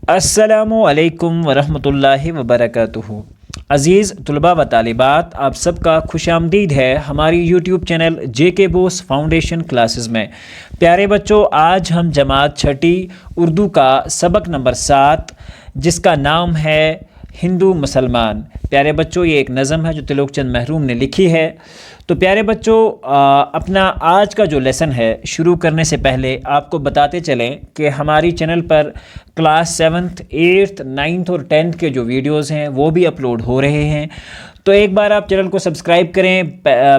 السلام علیکم ورحمۃ اللہ وبرکاتہ۔ عزیز طلباء و طالبات، آپ سب کا خوش آمدید ہے ہماری یوٹیوب چینل جے کے بوس فاؤنڈیشن کلاسز میں۔ پیارے بچوں، آج ہم جماعت چھٹی اردو کا سبق نمبر 7 جس کا نام ہے ہندو مسلمان۔ پیارے بچوں، یہ ایک نظم ہے جو تلوک چند محروم نے لکھی ہے۔ تو پیارے بچوں، اپنا آج کا جو لیسن ہے شروع کرنے سے پہلے آپ کو بتاتے چلیں کہ ہماری چینل پر کلاس 7th 8th 9th اور 10th کے جو ویڈیوز ہیں وہ بھی اپلوڈ ہو رہے ہیں۔ تو ایک بار آپ چینل کو سبسکرائب کریں،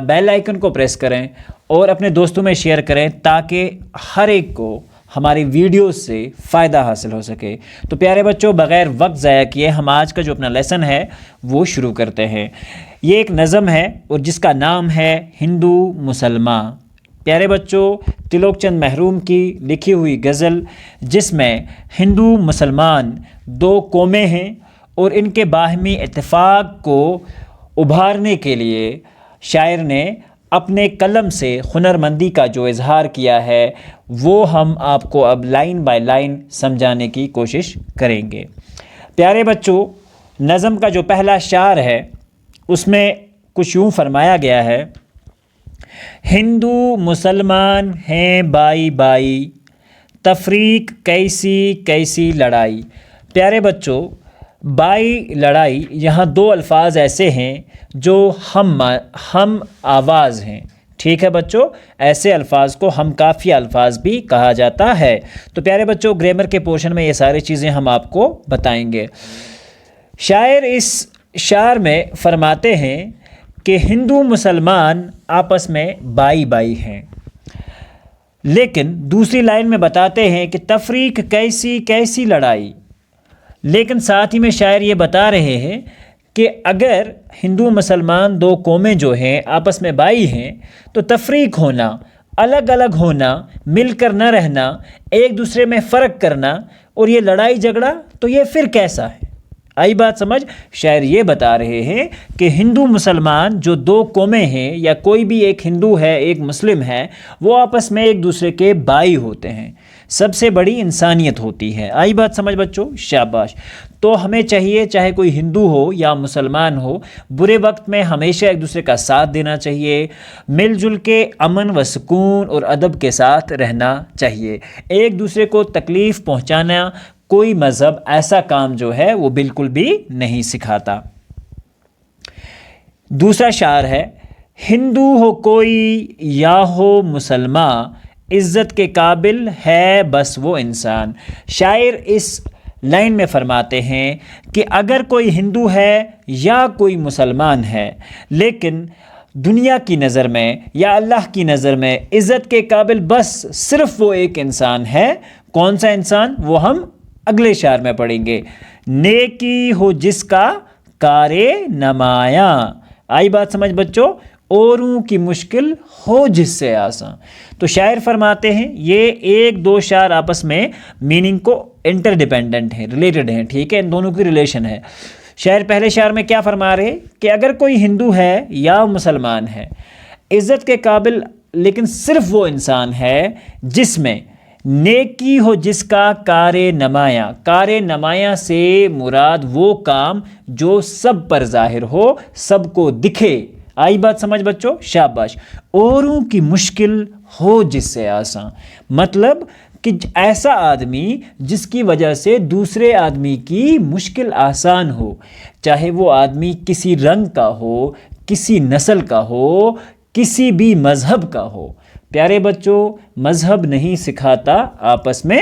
بیل آئیکن کو پریس کریں اور اپنے دوستوں میں شیئر کریں تاکہ ہر ایک کو ہماری ویڈیوز سے فائدہ حاصل ہو سکے۔ تو پیارے بچوں، بغیر وقت ضائع کیے ہم آج کا جو اپنا لیسن ہے وہ شروع کرتے ہیں۔ یہ ایک نظم ہے اور جس کا نام ہے ہندو مسلمان۔ پیارے بچوں، تلوک چند محروم کی لکھی ہوئی غزل جس میں ہندو مسلمان دو قومیں ہیں اور ان کے باہمی اتفاق کو ابھارنے کے لیے شاعر نے اپنے قلم سے ہنرمندی کا جو اظہار کیا ہے وہ ہم آپ کو اب لائن بائی لائن سمجھانے کی کوشش کریں گے۔ پیارے بچوں، نظم کا جو پہلا شعر ہے اس میں کچھ یوں فرمایا گیا ہے: ہندو مسلمان ہیں بائی بائی، تفریق کیسی کیسی لڑائی۔ پیارے بچوں، بائی لڑائی، یہاں دو الفاظ ایسے ہیں جو ہم آواز ہیں۔ ٹھیک ہے بچوں، ایسے الفاظ کو ہم کافی الفاظ بھی کہا جاتا ہے۔ تو پیارے بچوں، گرامر کے پورشن میں یہ ساری چیزیں ہم آپ کو بتائیں گے۔ شاعر اس شعر میں فرماتے ہیں کہ ہندو مسلمان آپس میں بائی بائی ہیں، لیکن دوسری لائن میں بتاتے ہیں کہ تفریق کیسی کیسی لڑائی۔ لیکن ساتھ ہی میں شاعر یہ بتا رہے ہیں کہ اگر ہندو مسلمان دو قومیں جو ہیں آپس میں بائی ہیں تو تفریق ہونا، الگ الگ ہونا، مل کر نہ رہنا، ایک دوسرے میں فرق کرنا اور یہ لڑائی جھگڑا، تو یہ پھر کیسا ہے؟ آئی بات سمجھ؟ شاعر یہ بتا رہے ہیں کہ ہندو مسلمان جو دو قومیں ہیں یا کوئی بھی ایک ہندو ہے ایک مسلم ہے، وہ آپس میں ایک دوسرے کے بائی ہوتے ہیں، سب سے بڑی انسانیت ہوتی ہے۔ آئی بات سمجھ بچوں؟ شاباش۔ تو ہمیں چاہیے، چاہے کوئی ہندو ہو یا مسلمان ہو، برے وقت میں ہمیشہ ایک دوسرے کا ساتھ دینا چاہیے، مل جل کے امن و سکون اور ادب کے ساتھ رہنا چاہیے۔ ایک دوسرے کو تکلیف پہنچانا کوئی مذہب ایسا کام جو ہے وہ بالکل بھی نہیں سکھاتا۔ دوسرا شعر ہے: ہندو ہو کوئی یا ہو مسلمان، عزت کے قابل ہے بس وہ انسان۔ شاعر اس لائن میں فرماتے ہیں کہ اگر کوئی ہندو ہے یا کوئی مسلمان ہے، لیکن دنیا کی نظر میں یا اللہ کی نظر میں عزت کے قابل بس صرف وہ ایک انسان ہے۔ کون سا انسان؟ وہ ہم اگلے شعر میں پڑھیں گے: نیکی ہو جس کا کار نمایاں۔ آئی بات سمجھ بچوں؟ اوروں کی مشکل ہو جس سے آسان۔ تو شاعر فرماتے ہیں یہ ایک دو شعر آپس میں میننگ کو انٹر ڈیپینڈنٹ ہیں، ریلیٹڈ ہیں، ٹھیک ہے، ان دونوں کی ریلیشن ہے۔ شاعر پہلے شعر میں کیا فرما رہے کہ اگر کوئی ہندو ہے یا مسلمان ہے، عزت کے قابل لیکن صرف وہ انسان ہے جس میں نیکی ہو جس کا کار نمایاں۔ کار نمایاں سے مراد وہ کام جو سب پر ظاہر ہو، سب کو دکھے۔ آئی بات سمجھ بچوں؟ شاباش۔ اوروں کی مشکل ہو جس سے آسان، مطلب کہ ایسا آدمی جس کی وجہ سے دوسرے آدمی کی مشکل آسان ہو، چاہے وہ آدمی کسی رنگ کا ہو، کسی نسل کا ہو، کسی بھی مذہب کا ہو۔ پیارے بچوں، مذہب نہیں سکھاتا آپس میں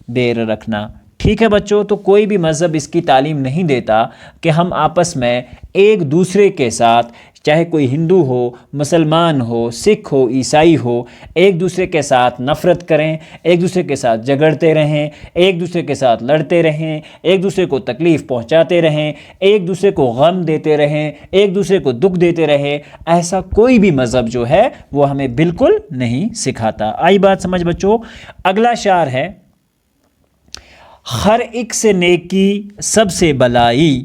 بیر رکھنا، ٹھیک ہے بچوں؟ تو کوئی بھی مذہب اس کی تعلیم نہیں دیتا کہ ہم آپس میں ایک دوسرے کے ساتھ، چاہے کوئی ہندو ہو، مسلمان ہو، سکھ ہو، عیسائی ہو، ایک دوسرے کے ساتھ نفرت کریں، ایک دوسرے کے ساتھ جھگڑتے رہیں، ایک دوسرے کے ساتھ لڑتے رہیں، ایک دوسرے کو تکلیف پہنچاتے رہیں، ایک دوسرے کو غم دیتے رہیں، ایک دوسرے کو دکھ دیتے رہیں۔ ایسا کوئی بھی مذہب جو ہے وہ ہمیں بالکل نہیں سکھاتا۔ آئی بات سمجھ بچوں؟ اگلا شعر ہے: ہر ایک سے نیکی سب سے بلائی،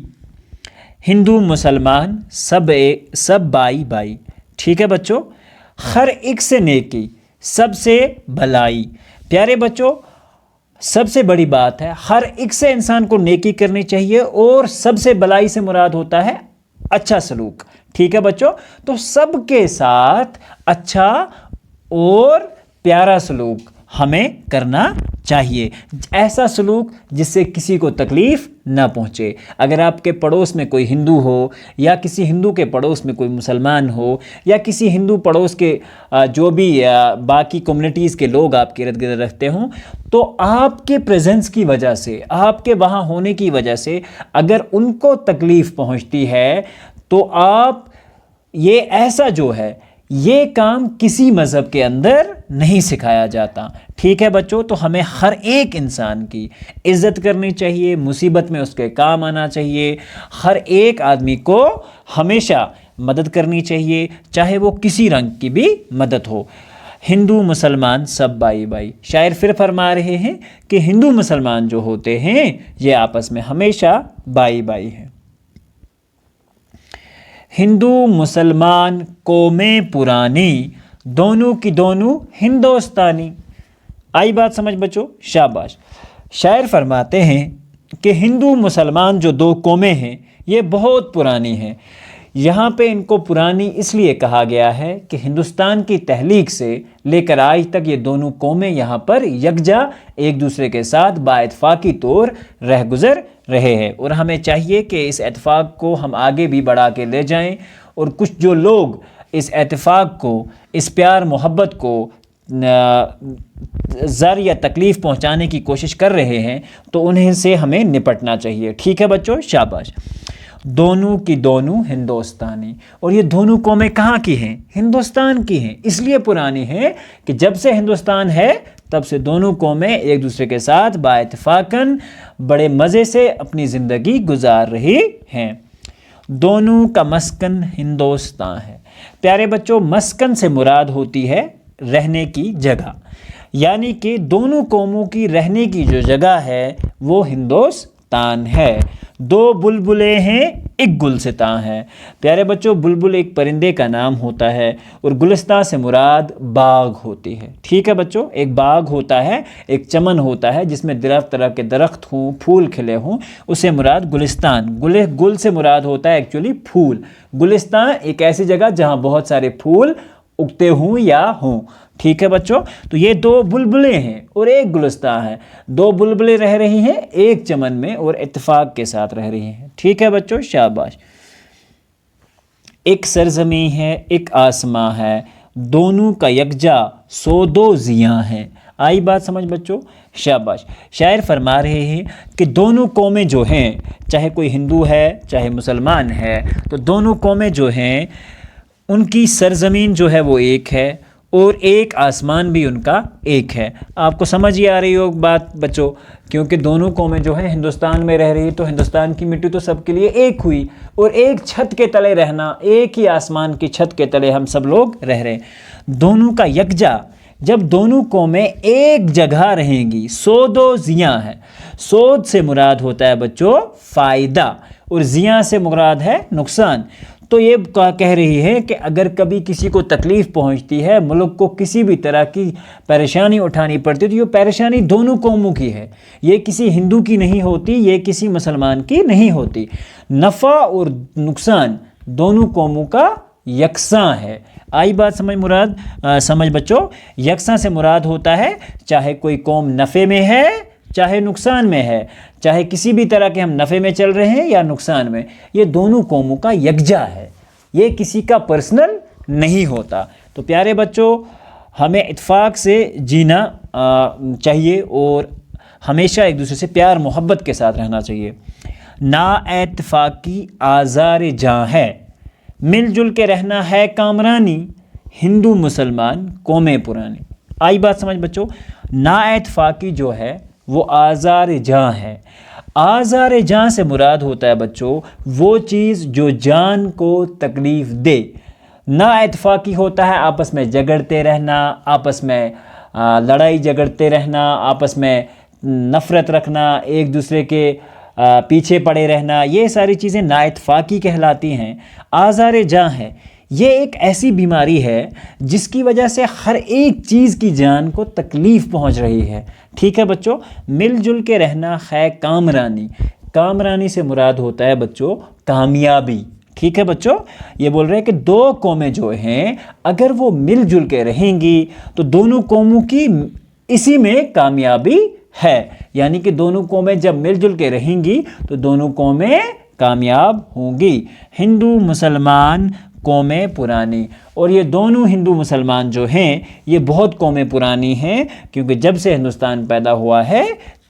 ہندو مسلمان سب بائی بائی۔ ٹھیک ہے بچوں؟ ہر ایک سے نیکی، سب سے بھلائی۔ پیارے بچوں، سب سے بڑی بات ہے ہر ایک سے انسان کو نیکی کرنی چاہیے، اور سب سے بلائی سے مراد ہوتا ہے اچھا سلوک، ٹھیک ہے بچوں؟ تو سب کے ساتھ اچھا اور پیارا سلوک ہمیں کرنا چاہیے، ایسا سلوک جس سے کسی کو تکلیف نہ پہنچے۔ اگر آپ کے پڑوس میں کوئی ہندو ہو، یا کسی ہندو کے پڑوس میں کوئی مسلمان ہو، یا کسی ہندو پڑوس کے جو بھی باقی کمیونٹیز کے لوگ آپ کے ارد گرد رہتے ہوں، تو آپ کے پریزنس کی وجہ سے، آپ کے وہاں ہونے کی وجہ سے اگر ان کو تکلیف پہنچتی ہے، تو آپ یہ ایسا جو ہے یہ کام کسی مذہب کے اندر نہیں سکھایا جاتا، ٹھیک ہے بچوں؟ تو ہمیں ہر ایک انسان کی عزت کرنی چاہیے، مصیبت میں اس کے کام آنا چاہیے، ہر ایک آدمی کو ہمیشہ مدد کرنی چاہیے، چاہے وہ کسی رنگ کی بھی مدد ہو۔ ہندو مسلمان سب بھائی بھائی، شاعر پھر فرما رہے ہیں کہ ہندو مسلمان جو ہوتے ہیں یہ آپس میں ہمیشہ بھائی بھائی ہیں۔ ہندو مسلمان قومیں پرانی، دونوں کی دونوں ہندوستانی۔ آئی بات سمجھ بچوں؟ شاباش۔ شاعر فرماتے ہیں کہ ہندو مسلمان جو دو قومیں ہیں یہ بہت پرانی ہیں۔ یہاں پہ ان کو پرانی اس لیے کہا گیا ہے کہ ہندوستان کی تحلیق سے لے کر آج تک یہ دونوں قومیں یہاں پر یکجا ایک دوسرے کے ساتھ با اتفاقی طور رہ گزر رہے ہیں، اور ہمیں چاہیے کہ اس اتفاق کو ہم آگے بھی بڑھا کے لے جائیں، اور کچھ جو لوگ اس اتفاق کو، اس پیار محبت کو زر یا تکلیف پہنچانے کی کوشش کر رہے ہیں، تو انہیں سے ہمیں نپٹنا چاہیے، ٹھیک ہے بچوں؟ شاباش۔ دونوں کی دونوں ہندوستانی، اور یہ دونوں قومیں کہاں کی ہیں؟ ہندوستان کی ہیں۔ اس لیے پرانی ہیں کہ جب سے ہندوستان ہے تب سے دونوں قومیں ایک دوسرے کے ساتھ با اتفاقاً بڑے مزے سے اپنی زندگی گزار رہی ہیں۔ دونوں کا مسکن ہندوستان ہے۔ پیارے بچوں، مسکن سے مراد ہوتی ہے رہنے کی جگہ، یعنی کہ دونوں قوموں کی رہنے کی جو جگہ ہے وہ ہندوستان ہے۔ دو بلبلیں ہیں ایک گلستاں ہے۔ پیارے بچوں، بلبل ایک پرندے کا نام ہوتا ہے، اور گلستاں سے مراد باغ ہوتی ہے، ٹھیک ہے بچوں؟ ایک باغ ہوتا ہے، ایک چمن ہوتا ہے جس میں طرح کے درخت ہوں، پھول کھلے ہوں، اسے مراد گلستان۔ گل سے مراد ہوتا ہے ایکچولی پھول۔ گلستان ایک ایسی جگہ جہاں بہت سارے پھول اگتے ہوں یا ہوں، ٹھیک ہے بچوں؟ تو یہ دو بلبلیں ہیں اور ایک گلستان ہے، دو بلبلیں رہ رہی ہیں ایک چمن میں اور اتفاق کے ساتھ رہ رہی ہیں، ٹھیک ہے بچوں؟ شاباش۔ ایک سرزمین ہے ایک آسماں ہے، دونوں کا یکجا سو دو زیاں ہیں۔ آئی بات سمجھ بچوں؟ شاباش۔ شاعر فرما رہے ہیں کہ دونوں قومیں جو ہیں، چاہے کوئی ہندو ہے چاہے مسلمان ہے، تو دونوں قومیں جو ہیں ان کی سرزمین جو ہے وہ ایک ہے، اور ایک آسمان بھی ان کا ایک ہے۔ آپ کو سمجھ ہی آ رہی ہو بات بچوں، کیونکہ دونوں قومیں جو ہیں ہندوستان میں رہ رہی، تو ہندوستان کی مٹی تو سب کے لیے ایک ہوئی، اور ایک چھت کے تلے رہنا، ایک ہی آسمان کی چھت کے تلے ہم سب لوگ رہ رہے ہیں۔ دونوں کا یکجا، جب دونوں قومیں ایک جگہ رہیں گی، سود و زیاں ہے۔ سود سے مراد ہوتا ہے بچوں فائدہ، اور زیاں سے مراد ہے نقصان۔ تو یہ کہہ رہی ہے کہ اگر کبھی کسی کو تکلیف پہنچتی ہے، ملک کو کسی بھی طرح کی پریشانی اٹھانی پڑتی ہے، تو یہ پریشانی دونوں قوموں کی ہے، یہ کسی ہندو کی نہیں ہوتی، یہ کسی مسلمان کی نہیں ہوتی۔ نفع اور نقصان دونوں قوموں کا یکساں ہے۔ آئی بات سمجھ بچوں؟ یکساں سے مراد ہوتا ہے چاہے کوئی قوم نفع میں ہے چاہے نقصان میں ہے، چاہے کسی بھی طرح کے ہم نفع میں چل رہے ہیں یا نقصان میں، یہ دونوں قوموں کا یکجا ہے، یہ کسی کا پرسنل نہیں ہوتا۔ تو پیارے بچوں، ہمیں اتفاق سے جینا چاہیے، اور ہمیشہ ایک دوسرے سے پیار محبت کے ساتھ رہنا چاہیے۔ نا اتفاقی آزار جاں ہے، مل جل کے رہنا ہے کامرانی، ہندو مسلمان قومیں پرانی۔ آئی بات سمجھ بچوں؟ نا اتفاقی جو ہے وہ آزار جاں ہے۔ آزار جاں سے مراد ہوتا ہے بچوں وہ چیز جو جان کو تکلیف دے۔ نا اتفاقی ہوتا ہے آپس میں جھگڑتے رہنا، آپس میں لڑائی جھگڑتے رہنا، آپس میں نفرت رکھنا، ایک دوسرے کے پیچھے پڑے رہنا، یہ ساری چیزیں نا اتفاقی کہلاتی ہیں۔ آزار جاں ہے یہ ایک ایسی بیماری ہے جس کی وجہ سے ہر ایک چیز کی جان کو تکلیف پہنچ رہی ہے. ٹھیک ہے بچوں، مل جل کے رہنا ہے کامرانی. کامرانی سے مراد ہوتا ہے بچوں کامیابی. ٹھیک ہے بچوں، یہ بول رہے ہیں کہ دو قومیں جو ہیں اگر وہ مل جل کے رہیں گی تو دونوں قوموں کی اسی میں کامیابی ہے. یعنی کہ دونوں قومیں جب مل جل کے رہیں گی تو دونوں قومیں کامیاب ہوں گی. ہندو مسلمان قومیں پرانی، اور یہ دونوں ہندو مسلمان جو ہیں یہ بہت قومیں پرانی ہیں، کیونکہ جب سے ہندوستان پیدا ہوا ہے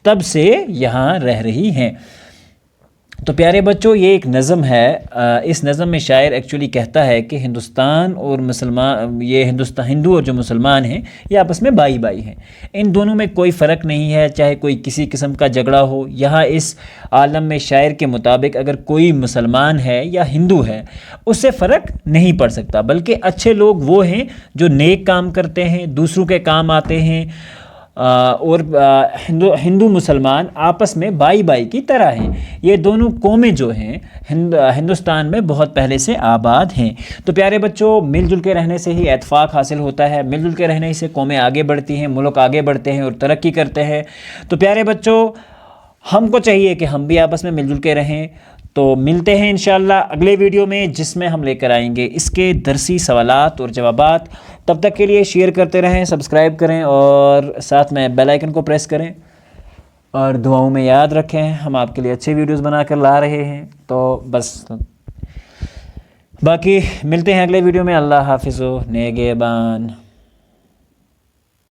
تب سے یہاں رہ رہی ہیں. تو پیارے بچوں، یہ ایک نظم ہے. اس نظم میں شاعر ایکچولی کہتا ہے کہ ہندوستان اور مسلمان، یہ ہندو اور جو مسلمان ہیں یہ آپس میں بھائی بھائی ہیں. ان دونوں میں کوئی فرق نہیں ہے، چاہے کوئی کسی قسم کا جھگڑا ہو. یہاں اس عالم میں شاعر کے مطابق اگر کوئی مسلمان ہے یا ہندو ہے اس سے فرق نہیں پڑ سکتا، بلکہ اچھے لوگ وہ ہیں جو نیک کام کرتے ہیں، دوسروں کے کام آتے ہیں، اور ہندو مسلمان آپس میں بھائی بھائی کی طرح ہیں. یہ دونوں قومیں جو ہیں ہندوستان میں بہت پہلے سے آباد ہیں. تو پیارے بچوں، مل جل کے رہنے سے ہی اتفاق حاصل ہوتا ہے، مل جل کے رہنے سے قومیں آگے بڑھتی ہیں، ملک آگے بڑھتے ہیں اور ترقی کرتے ہیں. تو پیارے بچوں، ہم کو چاہیے کہ ہم بھی آپس میں مل جل کے رہیں. تو ملتے ہیں انشاءاللہ اگلے ویڈیو میں، جس میں ہم لے کر آئیں گے اس کے درسی سوالات اور جوابات. تب تک کے لیے شیئر کرتے رہیں، سبسکرائب کریں اور ساتھ میں بیل آئیکن کو پریس کریں، اور دعاؤں میں یاد رکھیں. ہم آپ کے لیے اچھے ویڈیوز بنا کر لا رہے ہیں. تو بس باقی ملتے ہیں اگلے ویڈیو میں. اللہ حافظ و نگہبان.